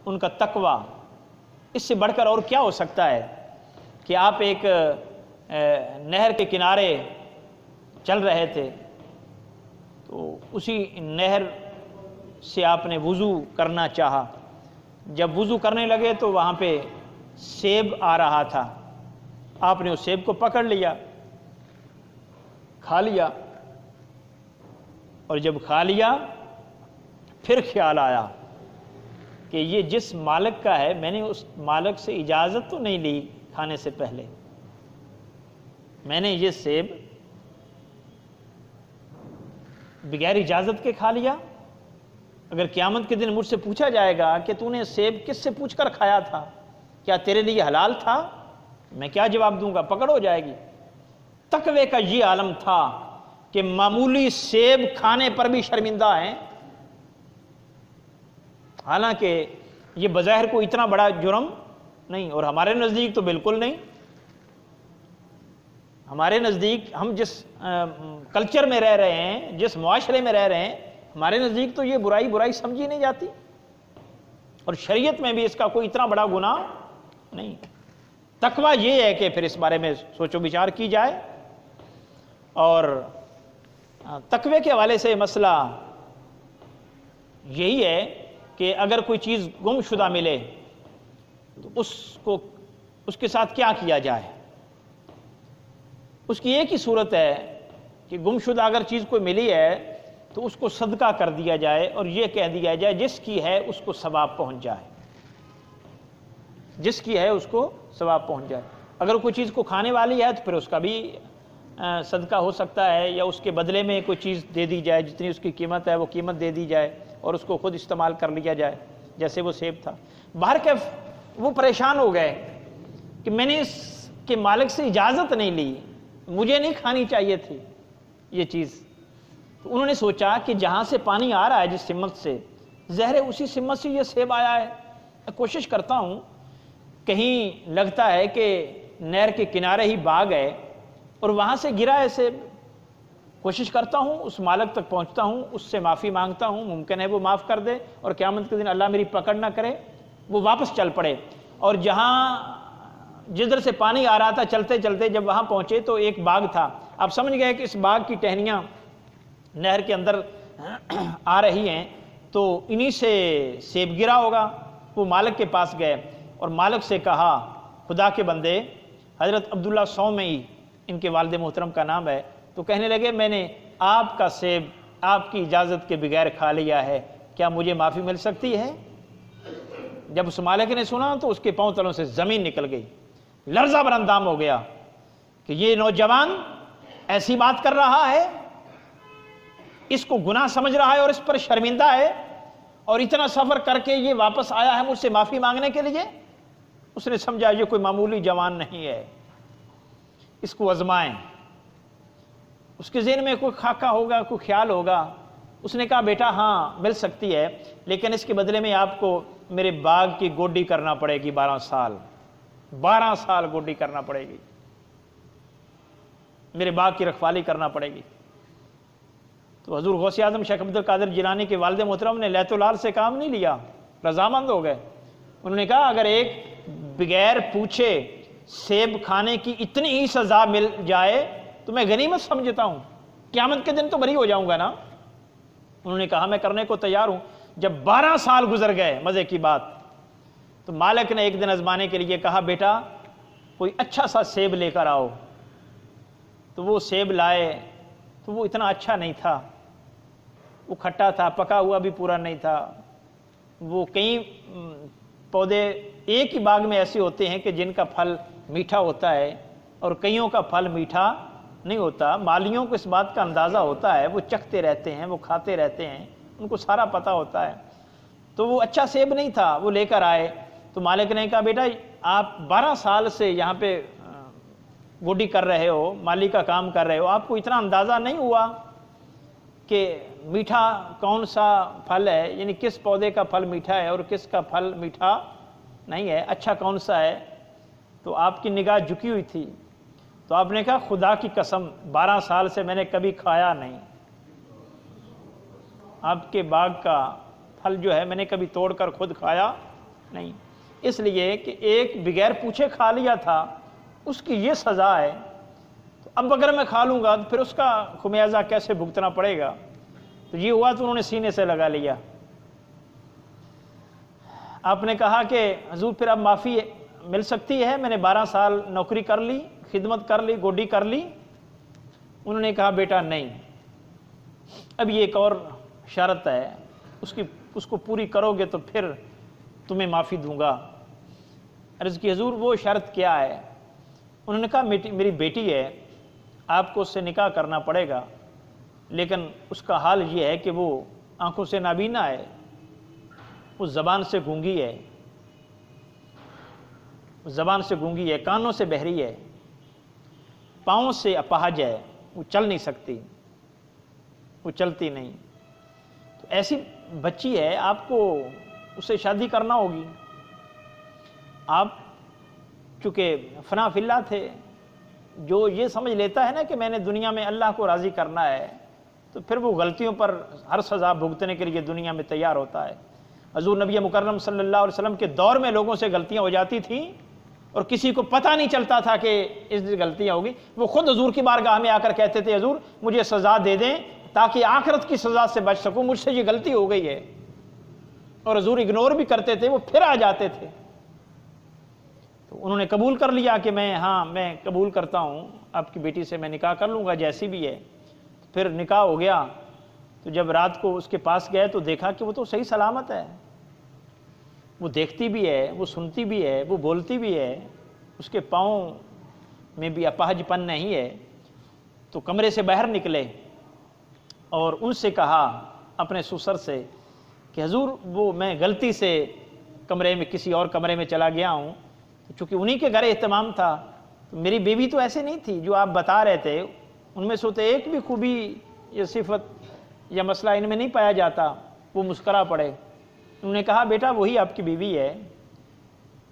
ان کا تقوی، اس سے بڑھ کر اور کیا ہو سکتا ہے کہ آپ ایک نہر کے کنارے چل رہے تھے تو اسی نہر سے آپ نے وضو کرنا چاہا، جب وضو کرنے لگے تو وہاں پہ سیب آ رہا تھا، آپ نے اس سیب کو پکڑ لیا، کھا لیا، اور جب کھا لیا پھر خیال آیا کہ یہ جس مالک کا ہے میں نے اس مالک سے اجازت تو نہیں لی کھانے سے پہلے، میں نے یہ سیب بغیر اجازت کے کھا لیا۔ اگر قیامت کے دن مجھ سے پوچھا جائے گا کہ تو نے سیب کس سے پوچھ کر کھایا تھا، کیا تیرے لیے حلال تھا، میں کیا جواب دوں گا؟ پکڑ ہو جائے گی۔ تقوی کا یہ عالم تھا کہ معمولی سیب کھانے پر بھی شرمندہ ہیں، حالانکہ یہ بظاہر کو اتنا بڑا جرم نہیں، اور ہمارے نزدیک تو بالکل نہیں۔ ہمارے نزدیک ہم جس کلچر میں رہ رہے ہیں، جس معاشرے میں رہ رہے ہیں، ہمارے نزدیک تو یہ برائی سمجھی نہیں جاتی، اور شریعت میں بھی اس کا کوئی اتنا بڑا گناہ نہیں۔ تقوی یہ ہے کہ پھر اس بارے میں سوچ و بچار کی جائے، اور تقوی کے حوالے سے مسئلہ یہی ہے کہ اگر کوئی چیز گم شدہ ملے تو اس کے ساتھ کیا کیا جائے۔ اس کی ایک ہی صورت ہے کہ گم شدہ اگر چیز کوئی ملی ہے تو اس کو صدقہ کر دیا جائے، اور یہ کہہ دیا جائے جس کی ہے اس کو ثواب پہنچ جائے، جس کی ہے اس کو ثواب پہنچ جائے۔ اگر کوئی چیز کو کھانے والی ہے تو پھر اس کا بھی صدقہ ہو سکتا ہے، یا اس کے بدلے میں کوئی چیز دے دی جائے، جتنی اس کی قیمت ہے وہ قیمت دے دی جائے اور اس کو خود استعمال کر لیا جائے، جیسے وہ سیب تھا۔ بہرکیف وہ پریشان ہو گئے کہ میں نے اس کے مالک سے اجازت نہیں لی، مجھے نہیں کھانی چاہیے تھی یہ چیز۔ تو انہوں نے سوچا کہ جہاں سے پانی آ رہا ہے جس سمت سے، ظاہر ہے اسی سمت سے یہ سیب آیا ہے۔ میں کوشش کرتا ہوں، کہیں لگتا ہے کہ نہر کے کنارے ہی باغ ہے اور وہاں سے گرا ہے سیب، کوشش کرتا ہوں اس مالک تک پہنچتا ہوں، اس سے معافی مانگتا ہوں، ممکن ہے وہ معاف کر دے اور قیامت کے دن اللہ میری پکڑ نہ کرے، وہ واپس چل پڑے۔ اور جدھر سے پانی آ رہا تھا، چلتے چلتے جب وہاں پہنچے تو ایک باغ تھا۔ آپ سمجھ گئے کہ اس باغ کی ٹہنیاں نہر کے اندر آ رہی ہیں، تو انہی سے سیب گرا ہوگا۔ وہ مالک کے پاس گئے اور مالک سے کہا، خدا کے بندے، حضرت عبداللہ صومعی ان کے والد محترم کا نام ہے، تو کہنے لگے میں نے آپ کا سیب آپ کی اجازت کے بغیر کھا لیا ہے، کیا مجھے معافی مل سکتی ہے؟ جب اس مالک نے سنا تو اس کے پاؤں تلوں سے زمین نکل گئی، لرزہ بر اندام ہو گیا کہ یہ نوجوان ایسی بات کر رہا ہے، اس کو گناہ سمجھ رہا ہے اور اس پر شرمندہ ہے، اور اتنا سفر کر کے یہ واپس آیا ہے مجھ سے معافی مانگنے کے لیے۔ اس نے سمجھا یہ کوئی معمولی جوان نہیں ہے، اس کو آزمائیں۔ اس کے ذہن میں کوئی خاکہ ہوگا، کوئی خیال ہوگا۔ اس نے کہا بیٹا ہاں مل سکتی ہے، لیکن اس کے بدلے میں آپ کو میرے باغ کی گوڈی کرنا پڑے گی 12 سال، 12 سال گوڈی کرنا پڑے گی، میرے باغ کی رکھوالی کرنا پڑے گی۔ تو حضور غوث اعظم شیخ عبد القادر جیلانی کے والد محترم نے لیت العال سے کام نہیں لیا، رضامند ہو گئے۔ انہوں نے کہا اگر ایک بغیر پوچھے سیب کھانے کی اتنی ہی سزا مل جائے تو میں غنیمت سمجھتا ہوں، قیامت کے دن تو بری ہو جاؤں گا نا۔ انہوں نے کہا میں کرنے کو تیار ہوں۔ جب 12 سال گزر گئے، مزے کی بات، تو مالک نے ایک دن آزمانے کے لیے کہا بیٹا کوئی اچھا سا سیب لے کر آؤ۔ تو وہ سیب لائے تو وہ اتنا اچھا نہیں تھا، وہ کھٹا تھا، پکا ہوا بھی پورا نہیں تھا۔ وہ کئی پودے ایک ہی باغ میں ایسے ہوتے ہیں کہ جن کا پھل میٹھا ہوتا ہے اور کئیوں کا پھل میٹھا نہیں ہوتا۔ مالیوں کو اس بات کا اندازہ ہوتا ہے، وہ چکھتے رہتے ہیں، وہ کھاتے رہتے ہیں، ان کو سارا پتہ ہوتا ہے۔ تو وہ اچھا سیب نہیں تھا، وہ لے کر آئے تو مالک نے کہا بیٹا آپ 12 سال سے یہاں پہ گوڈی کر رہے ہو، مالی کا کام کر رہے ہو، آپ کو اتنا اندازہ نہیں ہوا کہ میٹھا کون سا پھل ہے، یعنی کس پودے کا پھل میٹھا ہے اور کس کا پھل میٹھا نہیں ہے، اچھا کون سا ہے؟ تو آپ کی نگاہ جھکی ہوئی تھی۔ تو آپ نے کہا خدا کی قسم 12 سال سے میں نے کبھی کھایا نہیں، آپ کے باغ کا پھل جو ہے میں نے کبھی توڑ کر خود کھایا نہیں، اس لیے کہ ایک بغیر پوچھے کھا لیا تھا، اس کی یہ سزا ہے، تو اب اگر میں کھا لوں گا تو پھر اس کا خمیازہ کیسے بھگتنا پڑے گا؟ تو یہ ہوا تو انہوں نے سینے سے لگا لیا۔ آپ نے کہا کہ حضور پھر اب معافی مل سکتی ہے، میں نے 12 سال نوکری کر لی، خدمت کر لی، گوڈی کر لی۔ انہوں نے کہا بیٹا نہیں، اب یہ ایک اور شرط ہے، اس کو پوری کرو گے تو پھر تمہیں معافی دوں گا۔ عرض کی حضور وہ شرط کیا ہے؟ انہوں نے کہا میری بیٹی ہے، آپ کو اس سے نکاح کرنا پڑے گا، لیکن اس کا حال یہ ہے کہ وہ آنکھوں سے نابینا ہے، وہ زبان سے گونگی ہے، کانوں سے بہری ہے، پاؤں سے اپاہج ہے، وہ چل نہیں سکتی، وہ چلتی نہیں۔ تو ایسی بچی ہے، آپ کو اس سے شادی کرنا ہوگی۔ آپ چونکہ فنا فی اللہ تھے، جو یہ سمجھ لیتا ہے نا کہ میں نے دنیا میں اللہ کو راضی کرنا ہے، تو پھر وہ غلطیوں پر ہر سزا بھگتنے کے لیے دنیا میں تیار ہوتا ہے۔ حضور نبی مکرم صلی اللہ علیہ وسلم کے دور میں لوگوں سے غلطیاں ہو جاتی تھیں اور کسی کو پتہ نہیں چلتا تھا کہ اس دن غلطیاں ہوگی، وہ خود حضور کی بارگاہ میں آ کر کہتے تھے حضور مجھے سزا دے دیں تاکہ آخرت کی سزا سے بچ سکوں، مجھ سے یہ غلطی ہو گئی ہے، اور حضور اگنور بھی کرتے تھے، وہ پھر آ جاتے تھے۔ تو انہوں نے قبول کر لیا کہ میں قبول کرتا ہوں، آپ کی بیٹی سے میں نکاح کر لوں گا جیسی بھی ہے۔ پھر نکاح ہو گیا، تو جب رات کو اس کے پاس گئے تو دیکھا کہ وہ تو صحیح سلامت ہے، وہ دیکھتی بھی ہے، وہ سنتی بھی ہے، وہ بولتی بھی ہے، اس کے پاؤں میں بھی اپاہج پن نہیں ہے۔ تو کمرے سے باہر نکلے اور ان سے کہا اپنے سسر سے کہ حضور وہ میں غلطی سے کسی اور کمرے میں چلا گیا ہوں، چونکہ انہی کے گھر اہتمام تھا، تو میری بیوی تو ایسے نہیں تھی جو آپ بتا رہے تھے، ان میں سے تو ایک بھی خوبی یا صفت یا مسئلہ ان میں نہیں پایا جاتا۔ وہ مسکرا پڑے۔ انہوں نے کہا بیٹا وہی آپ کی بیوی ہے۔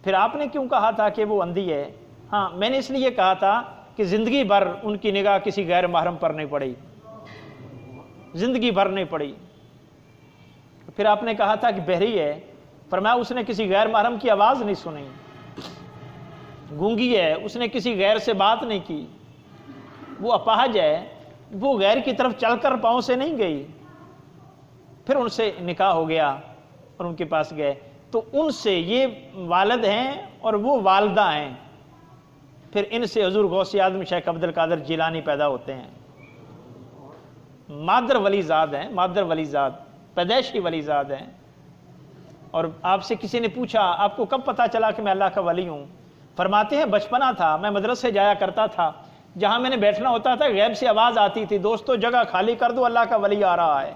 پھر آپ نے کیوں کہا تھا کہ وہ اندھی ہے؟ ہاں میں نے اس لیے کہا تھا کہ زندگی بھر ان کی نگاہ کسی غیر محرم پر نہیں پڑی، زندگی بھر نہیں پڑی۔ پھر آپ نے کہا تھا کہ بہری ہے، فرمایا اس نے کسی غیر محرم کی آواز نہیں سنی، گونگی ہے، اس نے کسی غیر سے بات نہیں کی، وہ اپاہج ہے، وہ غیر کی طرف چل کر پاؤں سے نہیں گئی۔ پھر ان سے نکاح ہو گیا اور ان کے پاس گئے، تو ان سے یہ والد ہیں اور وہ والدہ ہیں، پھر ان سے حضور غوث اعظم شیخ عبد القادر جیلانی پیدا ہوتے ہیں۔ مادر ولی زاد ہیں، مادر ولی زاد، پیدائشی ولی زاد ہیں۔ اور آپ سے کسی نے پوچھا آپ کو کب پتہ چلا کہ میں اللہ کا ولی ہوں؟ فرماتے ہیں بچپنا تھا، میں مدرسے جایا کرتا تھا، جہاں میں نے بیٹھنا ہوتا تھا غیب سے آواز آتی تھی دوستو جگہ خالی کر دو اللہ کا ولی آ رہا ہے۔